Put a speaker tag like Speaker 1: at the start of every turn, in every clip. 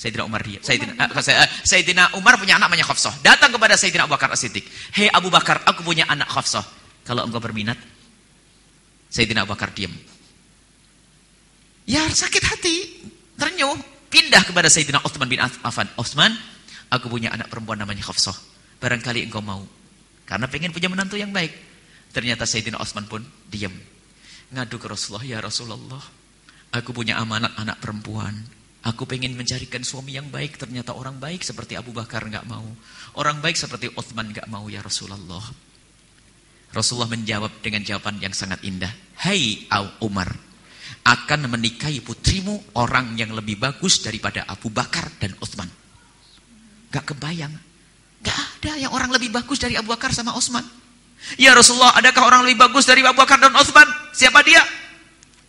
Speaker 1: Sayyidina Umar dia. Sayyidina Umar punya anak namanya Hafsah. Datang kepada Sayyidina Abu Bakar As-Siddiq. Hei Abu Bakar, aku punya anak Hafsah. Kalau engkau berminat. Sayyidina Abu Bakar diam. Ya sakit hati. Ternyuh. Pindah kepada Sayyidina Utsman bin Affan. Utsman, aku punya anak perempuan namanya Hafsah. Barangkali engkau mau. Karena pengen punya menantu yang baik. Ternyata Sayyidina Utsman pun diam. Ngadu ke Rasulullah, ya Rasulullah. Aku punya amanat anak perempuan. Aku pengen mencarikan suami yang baik. Ternyata orang baik seperti Abu Bakar enggak mau. Orang baik seperti Utsman enggak mau, ya Rasulullah. Rasulullah menjawab dengan jawaban yang sangat indah. Hai Umar, akan menikahi putrimu orang yang lebih bagus daripada Abu Bakar dan Utsman. Gak kebayang. Gak ada yang orang lebih bagus dari Abu Bakar sama Utsman. Ya Rasulullah, adakah orang lebih bagus dari Abu Bakar dan Utsman? Siapa dia?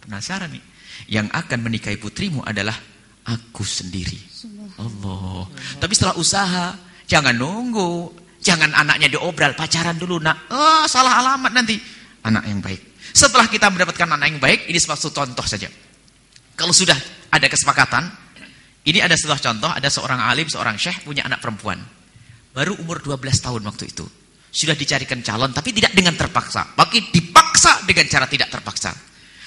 Speaker 1: Penasaran nih. Yang akan menikahi putrimu adalah aku sendiri. Allah. Tapi setelah usaha, jangan nunggu. Jangan anaknya diobral, pacaran dulu nak. Oh, salah alamat nanti. Anak yang baik. Setelah kita mendapatkan anak yang baik, ini satu contoh saja. Kalau sudah ada kesepakatan, ini ada sebuah contoh, ada seorang alim, seorang syekh punya anak perempuan. Baru umur 12 tahun waktu itu. Sudah dicarikan calon, tapi tidak dengan terpaksa. Bagi dipaksa dengan cara tidak terpaksa.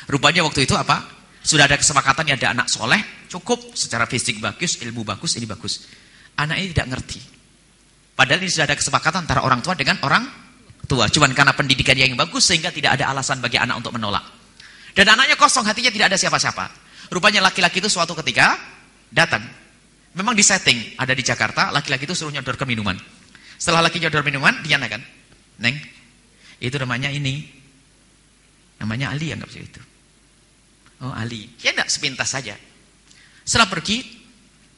Speaker 1: Rupanya waktu itu apa? Sudah ada kesepakatan, ada anak soleh, cukup. Secara fisik bagus, ilmu bagus, ini bagus. Anak ini tidak ngerti. Padahal ini sudah ada kesepakatan antara orang tua dengan orang tua. Cuman karena pendidikan yang bagus, sehingga tidak ada alasan bagi anak untuk menolak. Dan anaknya kosong, hatinya tidak ada siapa-siapa. Rupanya laki-laki itu suatu ketika datang. Memang disetting, ada di Jakarta, laki-laki itu suruh nyodor ke minuman. Setelah laki nyodor minuman, dia kan, Neng, itu namanya ini. Namanya Ali, anggap saja itu. Oh Ali, ya enggak, sepintas saja. Setelah pergi,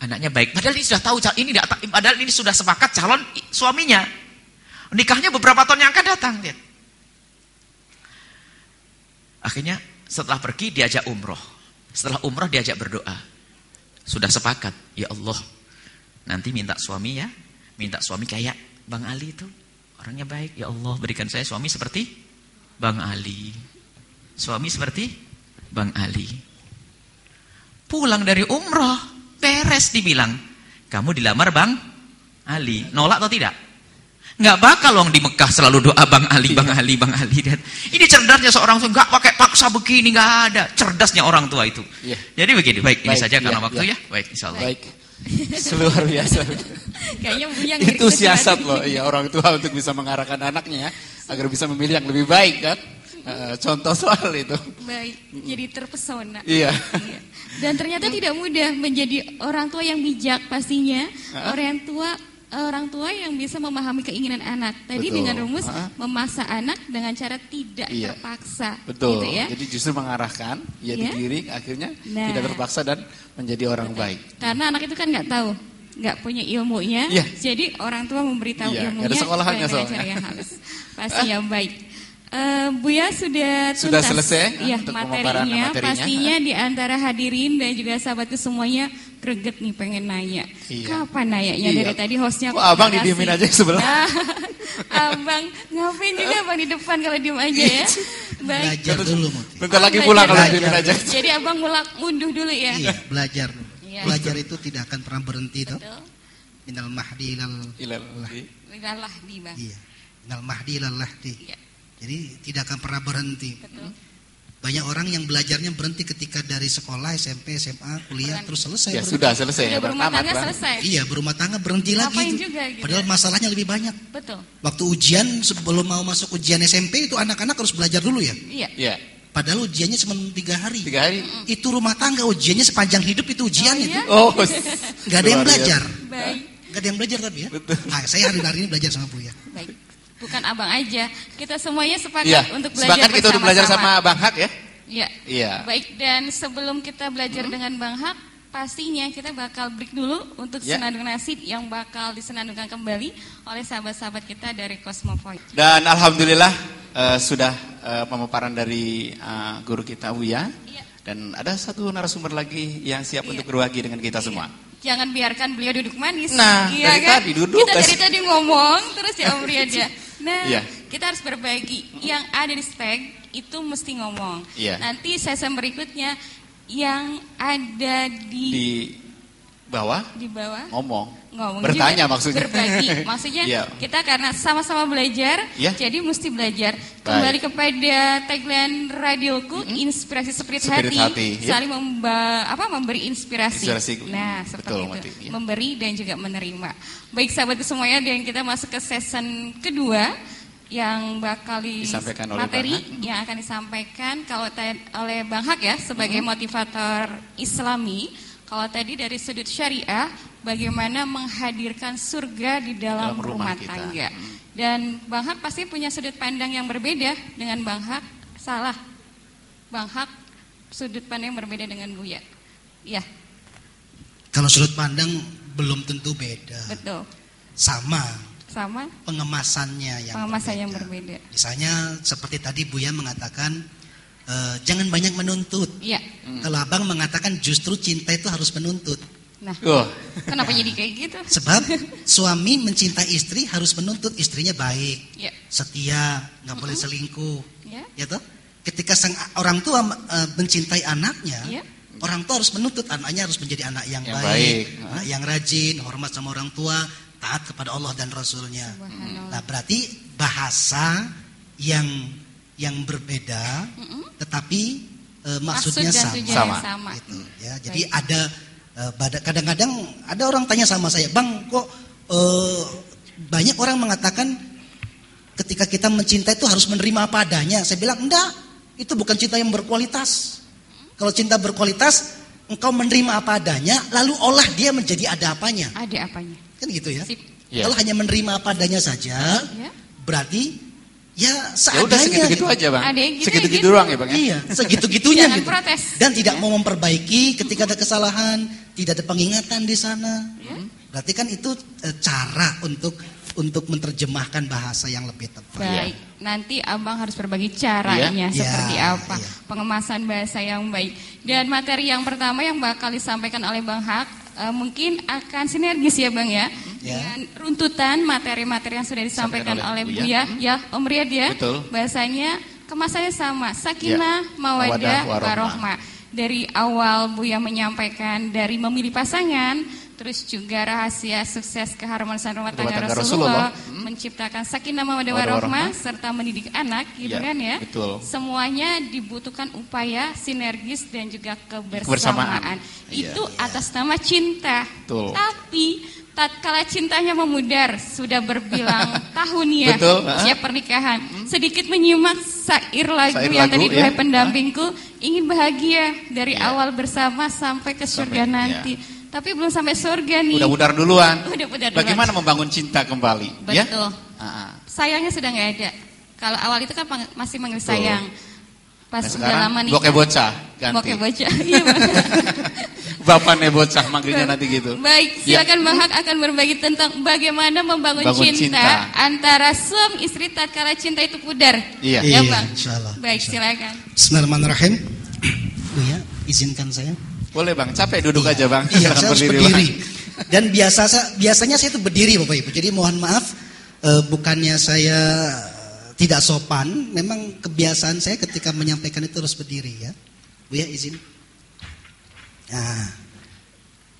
Speaker 1: anaknya baik. Padahal ini sudah tahu, padahal ini sudah sepakat calon suaminya. Nikahnya beberapa tahun yang akan datang. Lihat. Akhirnya setelah pergi diajak umroh. Setelah umroh diajak berdoa. Sudah sepakat, ya Allah, nanti minta suami ya, minta suami kayak Bang Ali itu, orangnya baik. Ya Allah, berikan saya suami seperti Bang Ali. Suami seperti Bang Ali. Pulang dari umroh, beres dibilang, kamu dilamar Bang Ali. Nolak atau tidak? Nggak bakal loh di Mekah selalu doa Bang Ali, Bang Ali, Bang Ali. Ini cerdasnya seorang tua, nggak pakai paksa begini, nggak ada. Cerdasnya orang tua itu. Ya. Jadi begini, baik ini saja karena waktu ya. Baik, insya Allah. Baik.
Speaker 2: Luar biasa.
Speaker 3: Kayaknya yang
Speaker 2: itu siasat loh, ya orang tua untuk bisa mengarahkan anaknya agar bisa memilih yang lebih baik kan. Contoh soal itu.
Speaker 3: Baik, jadi terpesona.
Speaker 2: Iya.
Speaker 3: Dan ternyata tidak mudah menjadi orang tua yang bijak pastinya. Orang tua yang bisa memahami keinginan anak. Tadi betul. Dengan rumus memaksa anak dengan cara tidak terpaksa.
Speaker 2: Betul.
Speaker 3: Gitu ya?
Speaker 2: Jadi justru mengarahkan, digiring akhirnya tidak terpaksa dan menjadi orang baik.
Speaker 3: Karena anak itu kan nggak tahu, nggak punya ilmunya. Jadi orang tua memberitahu ilmunya
Speaker 2: ada sekolahannya
Speaker 3: dengan cara yang halus. Pasti yang baik. Buya sudah
Speaker 2: selesai
Speaker 3: ya, materinya. Pastinya di antara hadirin dan juga sahabatku semuanya greget nih pengen nanya. Kapan nanyanya? Dari tadi hostnya
Speaker 2: abang didiemin aja sebelah.
Speaker 3: Abang ngapain juga abang di depan kalau diem aja ya. Baik.
Speaker 4: Belajar dulu.
Speaker 2: Bentar lagi pulang kalau diemin aja.
Speaker 3: Jadi abang munduh dulu ya.
Speaker 4: Iya, belajar dulu. Belajar itu tidak akan pernah berhenti toh. Minal mahdi ilal lahdi. Iya. Minal mahdi ilal lahdi. Jadi tidak akan pernah berhenti. Betul. Banyak orang yang belajarnya berhenti ketika dari sekolah, SMP, SMA, kuliah, terus selesai.
Speaker 2: Ya sudah selesai.
Speaker 3: Berumah tangga selesai.
Speaker 4: Iya, berumah tangga berhenti lagi.
Speaker 3: Juga, gitu.
Speaker 4: Padahal masalahnya lebih banyak.
Speaker 3: Betul.
Speaker 4: Waktu ujian, sebelum mau masuk ujian SMP itu anak-anak harus belajar dulu ya.
Speaker 3: Iya.
Speaker 4: Padahal ujiannya cuma 3 hari.
Speaker 2: 3 hari.
Speaker 4: Itu rumah tangga ujiannya sepanjang hidup itu ujiannya. Gak ada yang belajar.
Speaker 3: Baik.
Speaker 4: Gak ada yang belajar tapi ya. Betul. Nah, saya hari ini belajar sama Buya.
Speaker 3: Baik. Bukan abang aja, kita semuanya sepakat untuk belajar
Speaker 2: sepakat kita udah belajar sama Bang Hak ya.
Speaker 3: Iya. Baik, dan sebelum kita belajar dengan Bang Hak, pastinya kita bakal break dulu untuk senandung nasib yang bakal disenandungkan kembali oleh sahabat-sahabat kita dari Cosmopoint.
Speaker 2: Dan alhamdulillah sudah pemaparan dari guru kita Buya. Dan ada satu narasumber lagi yang siap untuk berbagi dengan kita semua.
Speaker 3: Jangan biarkan beliau duduk manis.
Speaker 2: Nah, dari tadi duduk.
Speaker 3: Kita dari tadi ngomong terus ya Om Riyad. Nah, kita harus berbagi. Yang ada di spek itu mesti ngomong. Nanti sesi berikutnya yang ada di Di bawah.
Speaker 2: Ngomong.
Speaker 3: Bertanya
Speaker 2: juga, maksudnya.
Speaker 3: Berbagi. Maksudnya kita karena sama-sama belajar, jadi mesti belajar. Kembali kepada tagline radioku, inspirasi spirit hati. Saling memberi inspirasi. Nah, seperti itu. Ya. Memberi dan juga menerima. Baik sahabat semuanya, dan kita masuk ke season kedua yang bakal
Speaker 2: disampaikan
Speaker 3: materi yang akan disampaikan oleh Bang Hak ya sebagai motivator Islami. Kalau tadi dari sudut syariah, bagaimana menghadirkan surga di dalam rumah tangga. Dan Bang Hak pasti punya sudut pandang yang berbeda dengan Bang Hak. Salah. Bang Hak sudut pandang yang berbeda dengan Buya. Iya.
Speaker 4: Kalau sudut pandang belum tentu beda.
Speaker 3: Betul.
Speaker 4: Sama.
Speaker 3: Pengemasannya yang berbeda.
Speaker 4: Misalnya seperti tadi Buya mengatakan jangan banyak menuntut.
Speaker 3: Iya.
Speaker 4: Kalau abang mengatakan justru cinta itu harus menuntut.
Speaker 3: Nah, kenapa jadi kayak gitu?
Speaker 4: Sebab suami mencintai istri harus menuntut istrinya baik, setia, nggak boleh selingkuh. Ya toh? Ketika sang orang tua mencintai anaknya, orang tua harus menuntut anaknya harus menjadi anak yang baik, anak yang rajin, hormat sama orang tua, taat kepada Allah dan Rasulnya. Nah, berarti bahasa yang berbeda, tetapi maksudnya sama. Gitu, ya. Jadi ada kadang-kadang ada orang tanya sama saya, Bang, kok banyak orang mengatakan ketika kita mencinta itu harus menerima apa adanya. Saya bilang enggak, itu bukan cinta yang berkualitas. Kalau cinta berkualitas, engkau menerima apa adanya, lalu olah dia menjadi ada apanya.
Speaker 3: Ada apanya.
Speaker 4: Kan gitu ya. Kalau hanya menerima apa adanya saja, berarti ya seadanya.
Speaker 2: Ya udah segitu-gitu aja, Bang. Segitu-gitu doang ya, Bang.
Speaker 4: Iya, segitu-gitunya gitu.
Speaker 3: Protes.
Speaker 4: Dan tidak mau memperbaiki ketika ada kesalahan, tidak ada pengingatan di sana. Berarti kan itu cara untuk menerjemahkan bahasa yang lebih tepat.
Speaker 3: Baik, nanti Abang harus berbagi caranya seperti apa pengemasan bahasa yang baik. Dan materi yang pertama yang bakal disampaikan oleh Bang Hak mungkin akan sinergis ya Bang ya, dengan runtutan materi-materi yang sudah disampaikan oleh Buya ya Om Riyad ya.
Speaker 2: Betul.
Speaker 3: Bahasanya kemasannya sama, sakinah, mawaddah, warohmah. Dari awal Buya menyampaikan dari memilih pasangan, terus juga rahasia sukses keharmonisan rumah tangga Rasulullah, menciptakan sakinah, mawaddah, warohmah, serta mendidik anak, gitu kan ya.
Speaker 2: Betul.
Speaker 3: Semuanya dibutuhkan upaya sinergis dan juga kebersamaan. Itu atas nama cinta.
Speaker 2: Betul.
Speaker 3: Tapi tatkala cintanya memudar, sudah berbilang tahun ya, siap pernikahan. Sedikit menyimak syair lagu yang tadi duhai pendampingku, ingin bahagia dari awal bersama sampai ke surga nanti. Tapi belum sampai surga nih.
Speaker 2: Udah pudar duluan.
Speaker 3: Bagaimana
Speaker 2: membangun cinta kembali?
Speaker 3: Betul. Sayangnya sudah nggak ada. Kalau awal itu kan masih manggil sayang. Pas udah lama nih.
Speaker 2: Bokeh bocah ganti.
Speaker 3: Bokeh bocah. Iya, Bang.
Speaker 2: Bapaknya bocah manggilnya nanti gitu.
Speaker 3: Baik, silakan Bang Hak akan berbagi tentang bagaimana membangun cinta antara suami istri tatkala cinta itu pudar.
Speaker 2: Iya,
Speaker 3: Bang.
Speaker 4: Insyaallah.
Speaker 3: Baik, silakan.
Speaker 4: Bismillahirrahmanirrahim. Buya, izinkan saya.
Speaker 2: Boleh Bang, capek duduk aja Bang.
Speaker 4: Iya, saya harus berdiri. Dan biasanya saya itu berdiri Bapak Ibu. Jadi mohon maaf, bukannya saya tidak sopan, memang kebiasaan saya ketika menyampaikan itu harus berdiri ya. Buya izin. Nah,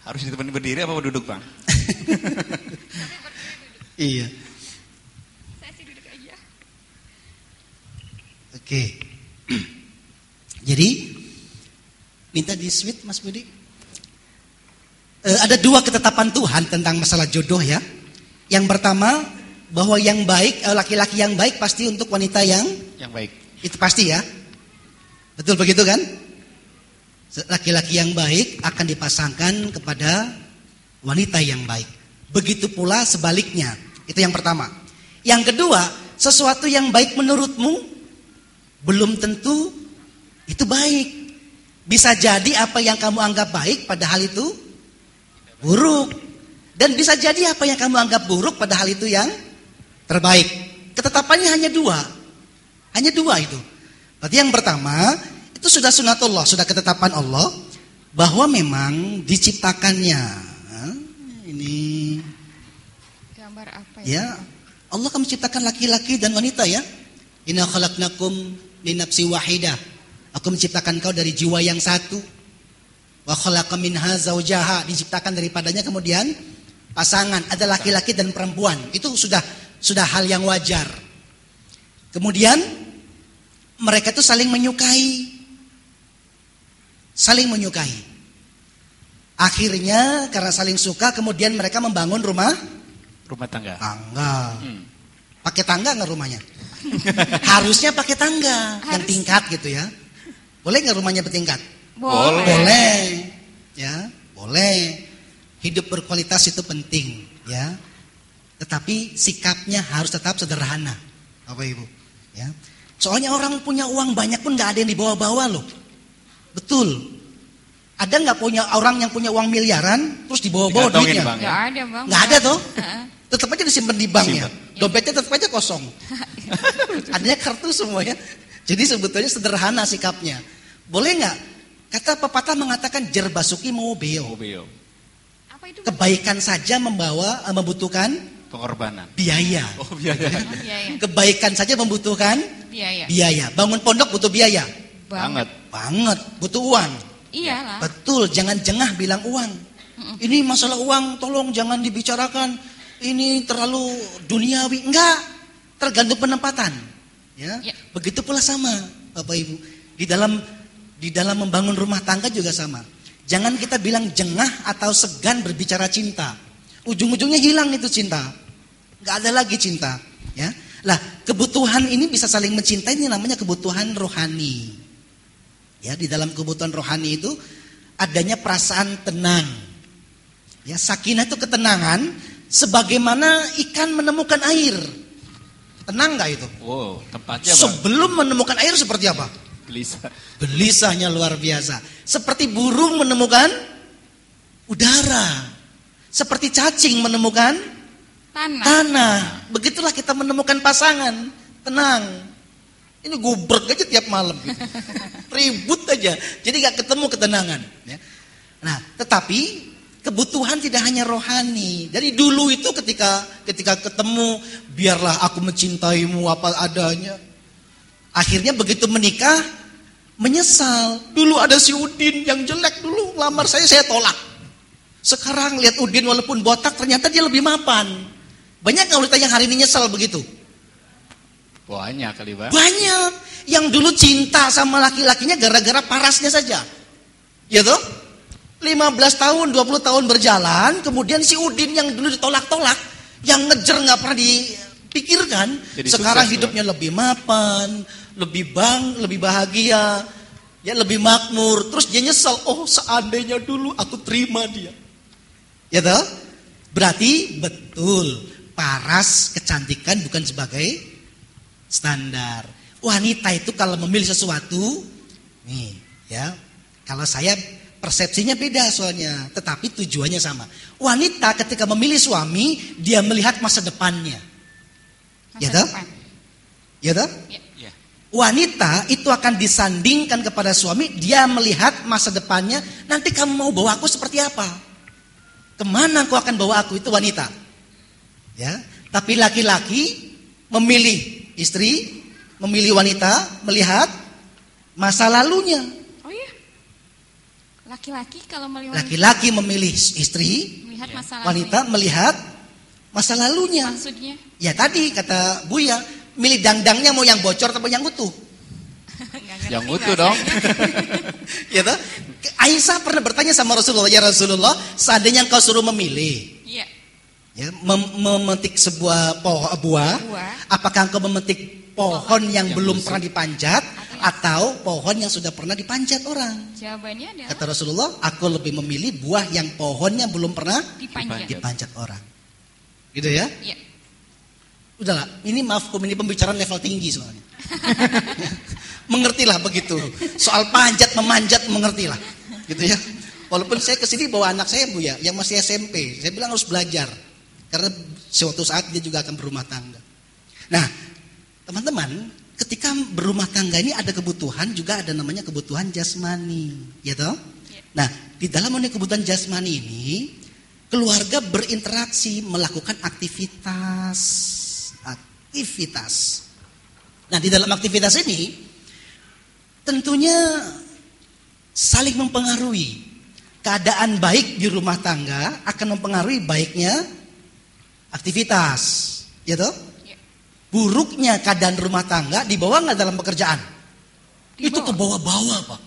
Speaker 2: harus ditemenin berdiri apa duduk Bang?
Speaker 4: Iya.
Speaker 3: Saya sih duduk aja.
Speaker 4: Oke. Jadi minta di switch Mas Budi. Ada dua ketetapan Tuhan tentang masalah jodoh ya. Yang pertama bahwa yang baik, laki-laki yang baik pasti untuk wanita yang
Speaker 2: baik.
Speaker 4: Itu pasti ya. Betul begitu kan? Laki-laki yang baik akan dipasangkan kepada wanita yang baik. Begitu pula sebaliknya. Itu yang pertama. Yang kedua, sesuatu yang baik menurutmu belum tentu itu baik. Bisa jadi apa yang kamu anggap baik padahal itu buruk. Dan bisa jadi apa yang kamu anggap buruk padahal itu yang terbaik. Ketetapannya hanya dua. Hanya dua itu. Berarti yang pertama, itu sudah sunatullah, sudah ketetapan Allah bahwa memang diciptakannya. Ini
Speaker 3: gambar apa
Speaker 4: ya? Allah akan menciptakan laki-laki dan wanita ya. Inna khalaqnakum min nafsin wahidah. Aku menciptakan kau dari jiwa yang satu. Wa khalaqa minha zaujaha, diciptakan daripadanya kemudian pasangan, ada laki-laki dan perempuan. Itu sudah hal yang wajar. Kemudian mereka itu saling menyukai. Saling menyukai. Akhirnya karena saling suka kemudian mereka membangun rumah
Speaker 2: tangga.
Speaker 4: Pakai tangga enggak rumahnya? Harusnya pakai tangga yang tingkat gitu ya. Boleh enggak rumahnya bertingkat? Boleh. Ya, boleh. Hidup berkualitas itu penting, ya. Tetapi sikapnya harus tetap sederhana, Bapak Ibu. Ya. Soalnya orang punya uang banyak pun nggak ada yang dibawa-bawa loh. Betul. Ada nggak punya orang yang punya uang miliaran terus dibawa-bawa duitnya?
Speaker 3: Nggak ada bang.
Speaker 4: Nggak ada tuh. Tetap aja disimpan di bank ya. Dompetnya tetap aja kosong. Adanya kartu semuanya. Jadi sebetulnya sederhana sikapnya. Boleh nggak? Kata pepatah mengatakan jer basuki mau beo.
Speaker 3: Apa itu?
Speaker 4: Kebaikan saja membutuhkan
Speaker 2: pengorbanan.
Speaker 4: Biaya.
Speaker 2: Biaya.
Speaker 4: Kebaikan saja membutuhkan biaya. Bangun pondok butuh biaya.
Speaker 2: Banget.
Speaker 4: Butuh uang.
Speaker 3: Iyalah.
Speaker 4: Betul, jangan jengah bilang uang. Ini masalah uang, tolong jangan dibicarakan. Ini terlalu duniawi. Enggak, tergantung penempatan. Ya. Begitu pula sama, Bapak Ibu. Di dalam membangun rumah tangga juga sama. Jangan kita bilang jengah atau segan berbicara cinta. Ujung-ujungnya hilang itu cinta. Enggak ada lagi cinta. Ya. Lah, kebutuhan ini bisa saling mencintai, ini namanya kebutuhan rohani. Ya, di dalam kebutuhan rohani itu adanya perasaan tenang. Ya, sakinah itu ketenangan sebagaimana ikan menemukan air. Tenang enggak itu?
Speaker 2: Wow, tempatnya
Speaker 4: sebelum menemukan air seperti apa? Gelisahnya luar biasa. Seperti burung menemukan udara. Seperti cacing menemukan tanah. Begitulah kita menemukan pasangan. Tenang. Ini gubrek aja tiap malam gitu. Ribut aja. Jadi gak ketemu ketenangan. Ya. Nah, tetapi kebutuhan tidak hanya rohani. Dari dulu itu ketika ketemu, biarlah aku mencintaimu apa adanya. Akhirnya begitu menikah, menyesal. Dulu ada si Udin yang jelek dulu, lamar saya tolak. Sekarang lihat Udin walaupun botak, ternyata dia lebih mapan. Banyak nggak wanita yang hari ini nyesal begitu?
Speaker 2: Banyak kali, Bang.
Speaker 4: Banyak. Yang dulu cinta sama laki-lakinya gara-gara parasnya saja. Ya toh? 15 tahun, 20 tahun berjalan, kemudian si Udin yang dulu ditolak-tolak, yang ngejer nggak pernah dipikirkan, jadi sekarang sukses, hidupnya Bang. Lebih mapan, lebih bahagia, ya lebih makmur. Terus dia nyesal, oh seandainya dulu aku terima dia. Ya toh? Berarti betul, paras kecantikan bukan sebagai standar. Wanita itu kalau memilih sesuatu, nih ya, kalau saya persepsinya beda soalnya, tetapi tujuannya sama. Wanita ketika memilih suami, dia melihat masa depannya. Ya toh? Ya toh?
Speaker 2: Ya.
Speaker 4: Wanita itu akan disandingkan kepada suami, dia melihat masa depannya, nanti kamu mau bawa aku seperti apa? Kemana kau akan bawa aku? Itu wanita. Ya, tapi laki-laki memilih istri, memilih wanita, melihat masa lalunya.
Speaker 3: Oh iya. Laki-laki kalau
Speaker 4: memilih istri,
Speaker 3: melihat masa
Speaker 4: wanita melihat masa lalunya.
Speaker 3: Maksudnya?
Speaker 4: Ya tadi kata Buya, milih dangdangnya mau yang bocor atau yang utuh?
Speaker 2: Yang utuh dong.
Speaker 4: Ya toh? Aisyah pernah bertanya sama Rasulullah, ya Rasulullah, seandainya engkau suruh memilih, ya, memetik sebuah buah, apakah engkau memetik pohon yang belum pernah dipanjat atau pohon yang sudah pernah dipanjat orang?
Speaker 3: Jawabannya adalah,
Speaker 4: kata Rasulullah, aku lebih memilih buah yang pohonnya belum pernah dipanjat orang. Gitu ya?
Speaker 3: Iya.
Speaker 4: Udahlah, ini mafhum, ini pembicaraan level tinggi soalnya. Mengertilah begitu. Soal panjat memanjat mengertilah. Gitu ya. Walaupun saya kesini bawa anak saya Bu ya, yang masih SMP. Saya bilang harus belajar. Karena suatu saat dia juga akan berumah tangga. Nah, teman-teman, ketika berumah tangga ini ada kebutuhan, juga ada namanya kebutuhan jasmani. Ya toh? Nah, di dalam kebutuhan jasmani ini, keluarga berinteraksi, melakukan aktivitas. Nah, di dalam aktivitas ini tentunya saling mempengaruhi. keadaan baik di rumah tangga akan mempengaruhi baiknya aktivitas, ya toh? Buruknya keadaan rumah tangga dibawa nggak dalam pekerjaan? Dibawa. Itu ke bawah-bawah, Pak.